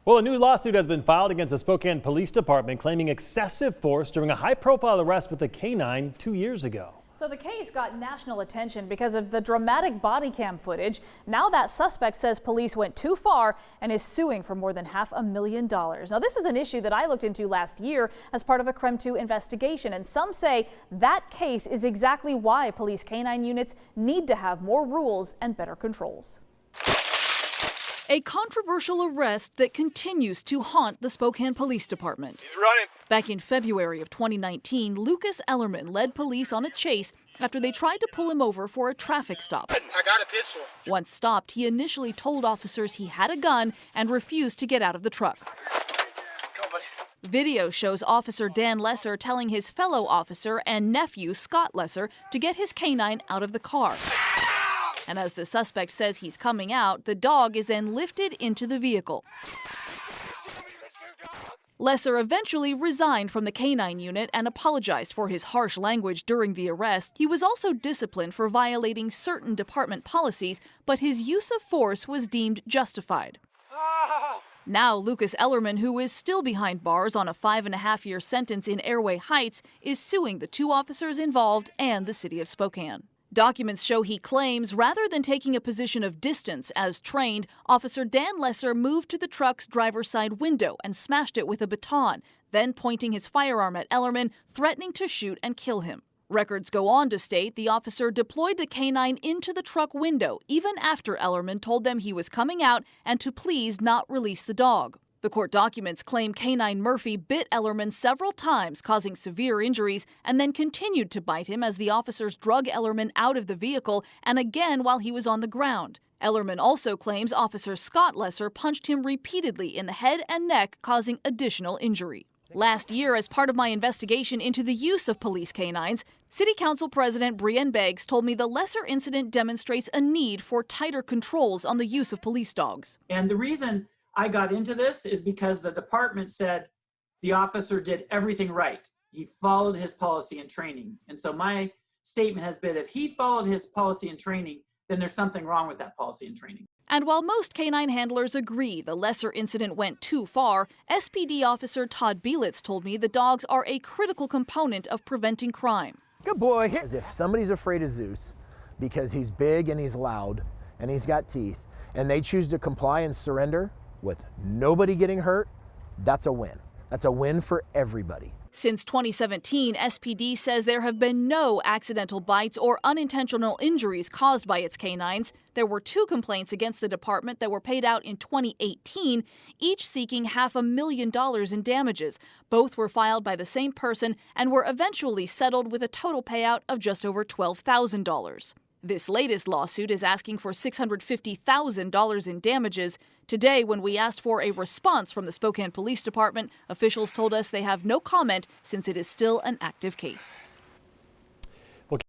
Well, a new lawsuit has been filed against the Spokane Police Department claiming excessive force during a high-profile arrest with a canine 2 years ago. So the case got national attention because of the dramatic body cam footage. Now that suspect says police went too far and is suing for more than $500,000. Now this is an issue that I looked into last year as part of a Crime 2 investigation, and some say that case is exactly why police canine units need to have more rules and better controls. A controversial arrest that continues to haunt the Spokane Police Department. He's running. Back in February of 2019, Lucas Ellerman led police on a chase after they tried to pull him over for a traffic stop. I got a pistol. Once stopped, he initially told officers he had a gun and refused to get out of the truck. Video shows Officer Dan Lesser telling his fellow officer and nephew Scott Lesser to get his canine out of the car. And as the suspect says he's coming out, the dog is then lifted into the vehicle. Lesser eventually resigned from the canine unit and apologized for his harsh language during the arrest. He was also disciplined for violating certain department policies, but his use of force was deemed justified. Now, Lucas Ellerman, who is still behind bars on a 5.5-year sentence in Airway Heights, is suing the 2 officers involved and the city of Spokane. Documents show he claims rather than taking a position of distance as trained, Officer Dan Lesser moved to the truck's driver's side window and smashed it with a baton, then pointing his firearm at Ellerman, threatening to shoot and kill him. Records go on to state the officer deployed the canine into the truck window even after Ellerman told them he was coming out and to please not release the dog. The court documents claim Canine Murphy bit Ellerman several times, causing severe injuries, and then continued to bite him as the officers drug Ellerman out of the vehicle and again while he was on the ground. Ellerman also claims Officer Scott Lesser punched him repeatedly in the head and neck, causing additional injury. Last year, as part of my investigation into the use of police canines, City Council President Brienne Beggs told me the Lesser incident demonstrates a need for tighter controls on the use of police dogs. And the reason I got into this is because the department said the officer did everything right. He followed his policy and training. And so my statement has been if he followed his policy and training, then there's something wrong with that policy and training. And while most canine handlers agree the Lesser incident went too far, SPD officer Todd Bielitz told me the dogs are a critical component of preventing crime. Good boy. As if somebody's afraid of Zeus because he's big and he's loud and he's got teeth, and they choose to comply and surrender with nobody getting hurt, that's a win. That's a win for everybody. Since 2017, SPD says there have been no accidental bites or unintentional injuries caused by its canines. There were 2 complaints against the department that were paid out in 2018, each seeking $500,000 in damages. Both were filed by the same person and were eventually settled with a total payout of just over $12,000. This latest lawsuit is asking for $650,000 in damages. Today, when we asked for a response from the Spokane Police Department, officials told us they have no comment since it is still an active case.